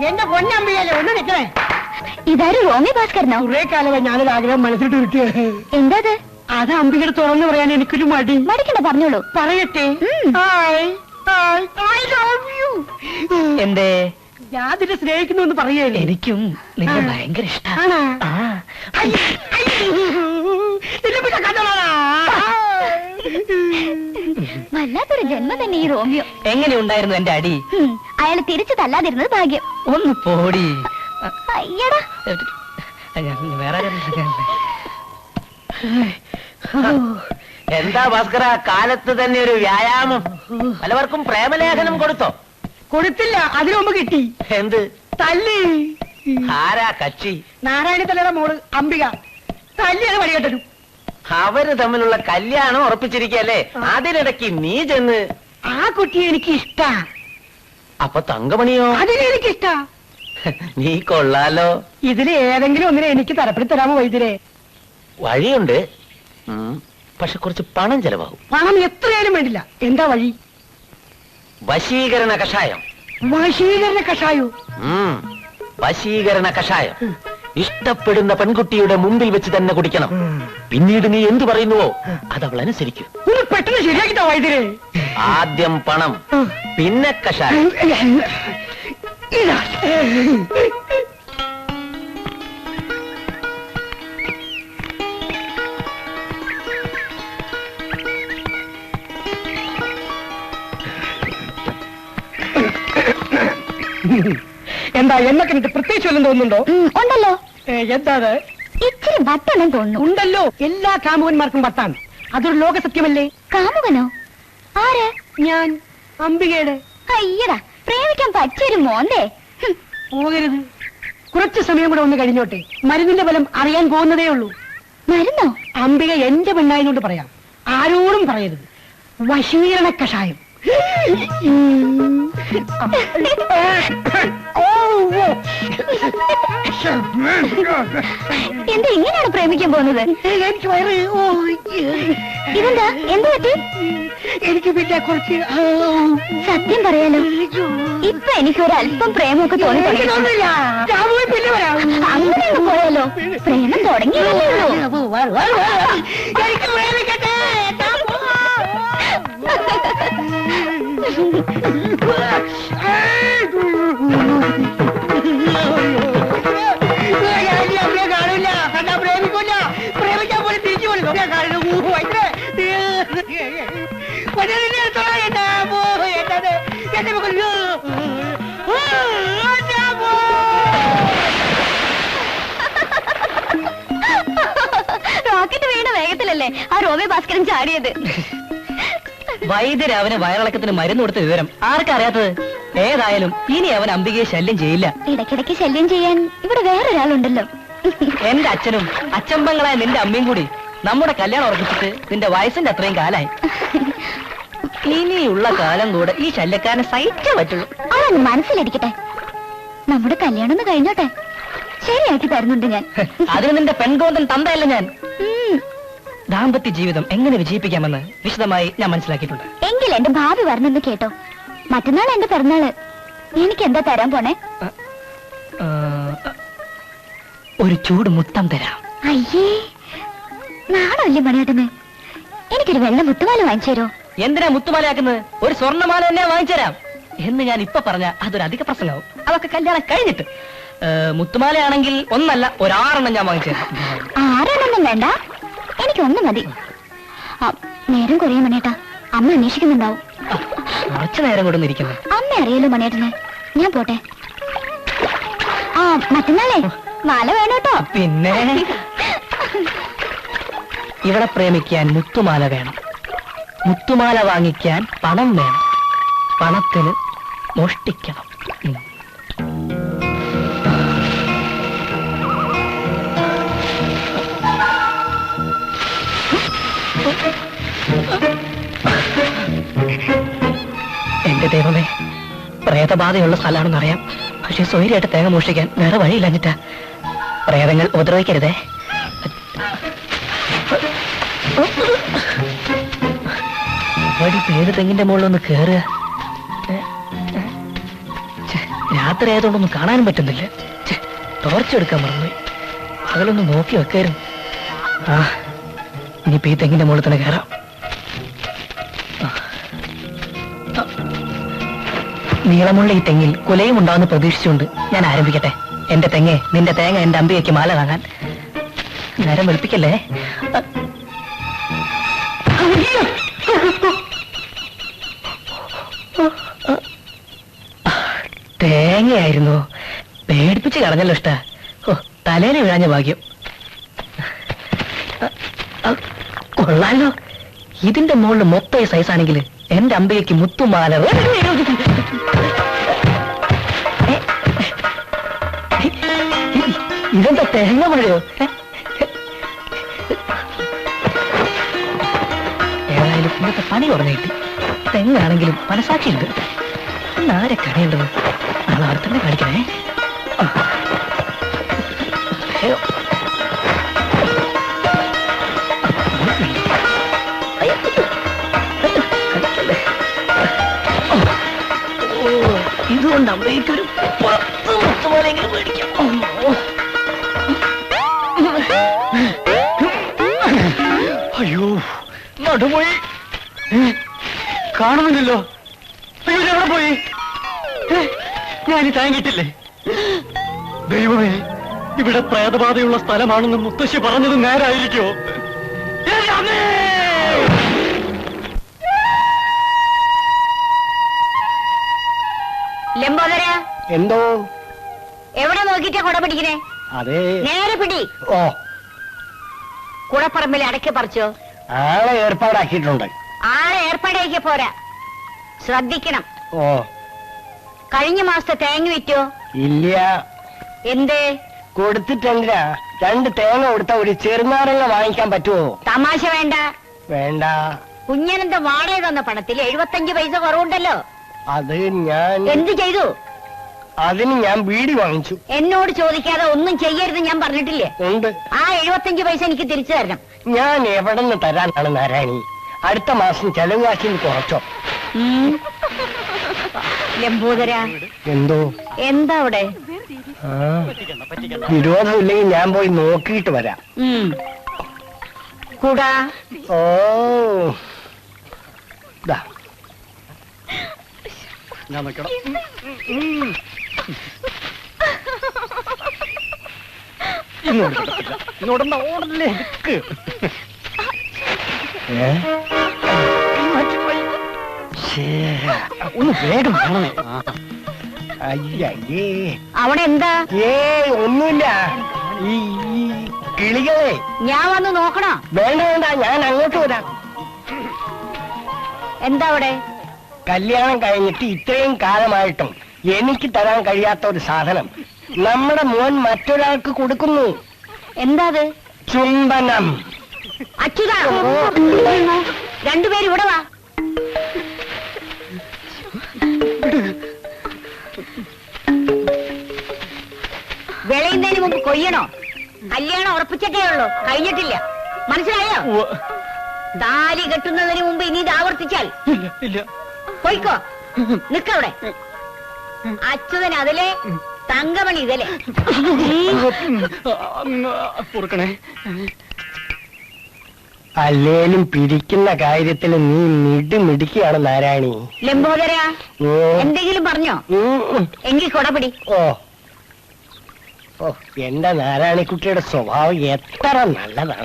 എന്റെ പൊന്നമ്പിയല്ലേ ഒന്ന് നിൽക്കണേ. ഇതാരും റോമി ഭാസ്കരനോ? കുറെ കാലമായി ഞാനൊരു ആഗ്രഹം മനസ്സിട്ട് കിട്ടിയത്. എന്താ അത് അമ്പികയുടെ തുറന്നു പറയാൻ എനിക്കൊരു മടി. മടിക്കണ്ട, പറഞ്ഞോളൂ. പറയട്ടെ. എന്തേ? ഞാൻ അതിനെ സ്നേഹിക്കുന്നു എന്ന് പറയല്ലേ. എനിക്കും നിന്നെ ഭയങ്കര ഇഷ്ടമാണ്. വല്ലാത്തൊരു ജന്മം തന്നെ ഈ റോമിയോ. എങ്ങനെ ഉണ്ടായിരുന്നു എന്റെ അടി? അയാൾ തിരിച്ചു തല്ലാതിരുന്നത് ഭാഗ്യം. ഒന്ന് പോടി. അയ്യടാ, വേറെ എന്താ ഭാസ്കര, കാലത്ത് തന്നെ ഒരു വ്യായാമം. പലവർക്കും പ്രേമലേഖനം കൊടുത്തോ? കൊടുത്തില്ല, അതിനു മുമ്പ് കിട്ടി. എന്ത് തല്ലി? ആരാ കക്ഷി? നാരായണ തലയുടെ മോള് അംബിക. തല്ലിയത് വഴികെട്ടു. അവര് തമ്മിലുള്ള കല്യാണം ഉറപ്പിച്ചിരിക്കല്ലേ, അതിനിടയ്ക്ക് നീ ചെന്ന്. ആ കുട്ടിയെ എനിക്ക് ഇഷ്ടാ. അപ്പൊ തങ്കമണിയോ? അതിനെ എനിക്ക് ഇഷ്ടാ. നീ കൊള്ളാലോ. ഇതില് ഏതെങ്കിലും ഒന്നിനെ എനിക്ക് തരപ്പെടുത്തി തരാമോ വൈദ്യരെ? വഴിയുണ്ട്, പക്ഷെ കുറച്ച് പണം ചെലവാകും. പണം എത്രയായാലും വേണ്ടില്ല. എന്താ വഴി? വശീകരണ കഷായം. വശീകരണ കഷായോ? വശീകരണ കഷായം ഇഷ്ടപ്പെടുന്ന പെൺകുട്ടിയുടെ മുമ്പിൽ വെച്ച് തന്നെ കുടിക്കണം. പിന്നീട് നീ എന്തു പറയുന്നുവോ അതവൾ അനുസരിക്കും. ഒന്ന് പെട്ടെന്ന് ശരിയാക്കിട്ടോ വൈദ്യരെ. ആദ്യം പണം, പിന്നെ കഷായം. ഇതാ. എന്താ എന്നെ കണ്ടിട്ട് പ്രത്യേകിച്ച് വല്ലതും തോന്നുന്നുണ്ടോ? ഉണ്ടല്ലോ. എന്താ അത്? ഇച്ചിരി വട്ടാണെന്ന് തോന്നുന്നു. ഉണ്ടല്ലോ, എല്ലാ കാമുകന്മാർക്കും വട്ടാണ്. അതൊരു ലോക സത്യമല്ലേ? കാമുകനോ? ആര്? ഞാൻ അംബികയുടെ. അയ്യടാ, പ്രേമിക്കാൻ പറ്റിയൊരു മോന്തേ. പോകരുത്, കുറച്ചു സമയം കൂടെ ഒന്ന് കഴിഞ്ഞോട്ടെ. മരുന്നിന്റെ ഫലം അറിയാൻ പോകുന്നതേ ഉള്ളൂ. മരുന്നോ? അംബിക എന്റെ പെണ്ണായതുകൊണ്ട് പറയാം, ആരോടും പറയരുത്. വശീകരണ കഷായം. എന്താ ഇങ്ങനെയാണ് പ്രേമിക്കാൻ പോകുന്നത്? എനിക്ക് വയറ്. ഇതെന്താ? എന്ത് പറ്റി? എനിക്ക് പിന്നെ കുറച്ച് സത്യം പറയാലോ, ഇപ്പൊ എനിക്കൊരു അല്പം പ്രേമമൊക്കെ തോന്നി. പിന്നെ വരാം. അങ്ങനെയൊക്കെ പോയാലോ? പ്രേമം തുടങ്ങിയല്ലേ ഉള്ളൂ. എനിക്ക് പ്രേമിക്കട്ടെ. കാണില്ല, കണ്ടാ പ്രേമിക്കൂല. പ്രേമിക്കാൻ പോലും തിരിച്ചു കൊടുക്കും. റോക്കറ്റ് വീണ വേഗത്തിലല്ലേ ആ റോമി ഭാസ്കരൻ ചാടിയത്. വൈദ്യര് അവന് വയറിളക്കത്തിന് മരുന്ന് കൊടുത്ത വിവരം ആർക്കറിയാത്തത്? ഏതായാലും ഇനി അവൻ അംബികയെ ശല്യം ചെയ്യില്ല. ഇടയ്ക്കിടയ്ക്ക് ശല്യം ചെയ്യാൻ ഇവിടെ വേറൊരാളുണ്ടല്ലോ. എന്റെ അച്ഛനും അച്ഛമ്പങ്ങളായ നിന്റെ അമ്മയും കൂടി നമ്മുടെ കല്യാണം ഉറപ്പിച്ചിട്ട് നിന്റെ വയസ്സിന്റെ അത്രയും കാലായി. ഇനിയുള്ള കാലം കൂടെ ഈ ശല്യക്കാരനെ സഹിച്ചേ പറ്റുള്ളൂ. അതൊന്ന് മനസ്സിലിരിക്കട്ടെ. നമ്മുടെ കല്യാണം ഒന്ന് കഴിഞ്ഞോട്ടെ, ശരിയാക്കി തരുന്നുണ്ട് ഞാൻ. അതിന് നിന്റെ പെൺകോന്തൻ തന്തയല്ല ഞാൻ. ദാമ്പത്യ ജീവിതം എങ്ങനെ വിജയിപ്പിക്കാമെന്ന് വിശദമായി ഞാൻ മനസ്സിലാക്കിയിട്ടുണ്ട്. എങ്കിൽ എന്റെ ഭാവി പറഞ്ഞെന്ന് കേട്ടോ. മറ്റന്നാൾ എന്റെ പിറന്നാള്. എനിക്ക് എന്താ തരാൻ പോണേ? ഒരു ചൂട് മുത്തം തരാം. അയ്യേ, നാണല്ലേ മണിയേട്ടന്? എനിക്കൊരു വെള്ള മുത്തുമാല വാങ്ങിച്ചു തരോ? എന്തിനാ മുത്തുമാലയാക്കുന്നത്? ഒരു സ്വർണ്ണമാല തന്നെ വാങ്ങിച്ചു തരാം എന്ന് ഞാൻ ഇപ്പൊ പറഞ്ഞ അതൊരു അധിക പ്രസംഗമാവും. അതൊക്കെ കല്യാണം കഴിഞ്ഞിട്ട്. മുത്തുമാലയാണെങ്കിൽ ഒന്നല്ല, ഒരാറെണ്ണം ഞാൻ വാങ്ങിച്ചു തരാം. 6 എണ്ണം വേണ്ട, എനിക്കൊന്നും മതി. നേരം കുറേ മണിയേട്ടാ, അമ്മ അന്വേഷിക്കുന്നുണ്ടാവും. കുറച്ചു നേരം കൂടെ ഇരിക്കുന്നു. അമ്മ അറിയാലോ മണിയേട്ടന്. ഞാൻ പോട്ടെ. മറ്റന്നാളേ മാല വേണോട്ടോ. പിന്നെ ഇവിടെ പ്രേമിക്കാൻ മുത്തുമാല വേണം, മുത്തുമാല വാങ്ങിക്കാൻ പണം വേണം, പണത്തിന് മോഷ്ടിക്കണം. എന്റെ ദൈവമേ, പ്രേതബാധയുള്ള സ്ഥലമാണെന്നറിയാം. പക്ഷെ സ്വൈര്യമായിട്ട് തേങ്ങ മോഷ്ടിക്കാൻ വേറെ വഴിയില്ലഞ്ഞിട്ടാ. പ്രേതങ്ങൾ ഉപദ്രവിക്കരുതേ. വഴി പേര് തെങ്ങിന്റെ മുകളിലൊന്ന് കേറുക. രാത്രി ആയതുകൊണ്ടൊന്നും കാണാനും പറ്റുന്നില്ല. ടോർച്ച് എടുക്കാൻ മറന്നുപോയി. പകലൊന്ന് നോക്കി വെക്കായിരുന്നു. ആ ഇനിയിപ്പോ ഈ തെങ്ങിന്റെ മുകളിൽ തന്നെ കയറാം. നീളമുള്ള ഈ തെങ്ങിൽ കുലയും ഉണ്ടാവുന്ന പ്രതീക്ഷിച്ചുകൊണ്ട് ഞാൻ ആരംഭിക്കട്ടെ. എന്റെ തെങ്ങെ, നിന്റെ തേങ്ങ എന്റെ അമ്പിയയ്ക്ക് മാല വാങ്ങാൻ. നേരം വെളുപ്പിക്കല്ലേ. തേങ്ങയായിരുന്നു. പേടിപ്പിച്ച് കളഞ്ഞല്ലോ ഇഷ്ട. ഓ, തലേനെ വീഴാഞ്ഞ ഭാഗ്യം. കൊള്ളാലോ. ഇതിന്റെ മുകളിൽ മൊത്തം സൈസ് ആണെങ്കിൽ എന്റെ അമ്പയ്ക്ക് മുത്തുമാല. ഇതെന്താ തേങ്ങ മഴയോ? ഏതായാലും ഇന്നത്തെ പണി കുറഞ്ഞു കിട്ടി. തെങ്ങാണെങ്കിലും മനസാക്ഷിയുണ്ട്. ഇന്ന് ആരെ കടയേണ്ടത്? നാളെ അവിടെ തന്നെ കാണിക്കണേ. ഇതുകൊണ്ട് അമ്മയ്ക്കൊരു 10 മുത്തുമാലെങ്കിലും മേടിക്കാം. അയ്യോ, നടുപോയി. കാണുന്നില്ലല്ലോ. അയ്യോ, എവിടെ പോയി? ഞാൻ താങ്ങിട്ടില്ലേ? ദൈവമേ, ഇവിടെ പ്രേതബാധയുള്ള സ്ഥലമാണെന്ന് മുത്തശ്ശി പറഞ്ഞത് നേരായിരിക്കോ? ലംബോദര, എന്തോ? എവിടെ നോക്കിട്ടാ കുട പിടിക്കണേ? അതെ. നേരെ പിടി. ഓ, കുടപ്പറമ്പിൽ അടക്കി പറിച്ചോ? ആളെ ഏർപ്പാടാക്കിയിട്ടുണ്ട്. ആളെ ഏർപ്പാടാക്കിയ പോരാ, ശ്രദ്ധിക്കണം. ഓ, കഴിഞ്ഞ മാസത്തെ തേങ്ങ വിറ്റോ? ഇല്ല. എന്തേ? കൊടുത്തിട്ടെന്തിനാ? 2 തേങ്ങ കൊടുത്ത ഒരു ചെറുനാരങ്ങ വാങ്ങിക്കാൻ പറ്റുമോ? തമാശ വേണ്ട. വേണ്ട. കുഞ്ഞനന്ത വാടക തന്ന പണത്തിൽ 75 പൈസ കുറവുണ്ടല്ലോ. അത് ഞാൻ എന്ത് ചെയ്തു? അതിന് ഞാൻ ബീഡി വാങ്ങിച്ചു. എന്നോട് ചോദിക്കാതെ ഒന്നും ചെയ്യരുത് ഞാൻ പറഞ്ഞിട്ടില്ലേ? ഉണ്ട്. ആ 75 പൈസ എനിക്ക് തിരിച്ചു തരണം. ഞാൻ എവിടെ നിന്ന് തരാനാണ് നാരായണി? അടുത്ത മാസം ചെലവ് കാശിന് കുറച്ചോ? ലംബോദര, എന്തോ? എന്താ അവിടെ? വിരോധമില്ലെങ്കിൽ ഞാൻ പോയി നോക്കിയിട്ട് വരാം. കൂടാ. ഓ, ദാ. ഞാൻ നോക്കണം. ഇങ്ങോട്ട് ഓടല്ലേ? ഒന്ന് വേഗം കാണണേ. അയ്യേ, അവിടെ എന്താ? ഒന്നുമില്ല. ഈ കിളികളെ. ഞാൻ വന്ന് നോക്കണോ? വേണ്ട വേണ്ട, ഞാൻ അങ്ങോട്ട് വരാം. എന്താ അവിടെ? കല്യാണം കഴിഞ്ഞിട്ട് ഇത്രയും കാലമായിട്ടും എനിക്ക് തരാൻ കഴിയാത്ത ഒരു സാധനം നമ്മുടെ മോൻ മറ്റൊരാൾക്ക് കൊടുക്കുന്നു. എന്താ അത്? ചുംബനം. അച്യുതാ, രണ്ടുപേരും ഇവിടെ വാ. വിളയുന്നതിന് മുമ്പ് കൊയ്യണോ? കല്യാണം ഉറപ്പിച്ചിട്ടേ ഉള്ളൂ, കഴിഞ്ഞിട്ടില്ല. മനസ്സിലായോ? താലി കെട്ടുന്നതിന് മുമ്പ് ഇനി ഇത് ആവർത്തിച്ചാൽ പോയിക്കോ. നിക്കവിടെ. അച്യുതൻ അതിലെ, തങ്കമണി ഇതിലെ. അല്ലേലും പിരിക്കുന്ന കാര്യത്തിൽ നീ മിടുമിടുക്കിയാണ് നാരായണി. ലംബോദര, എന്തെങ്കിലും പറഞ്ഞോ? എങ്കിൽ കൊടപിടി. ഓ ഓ, എന്റെ നാരായണിക്കുട്ടിയുടെ സ്വഭാവം എത്ര നല്ലതാണ്.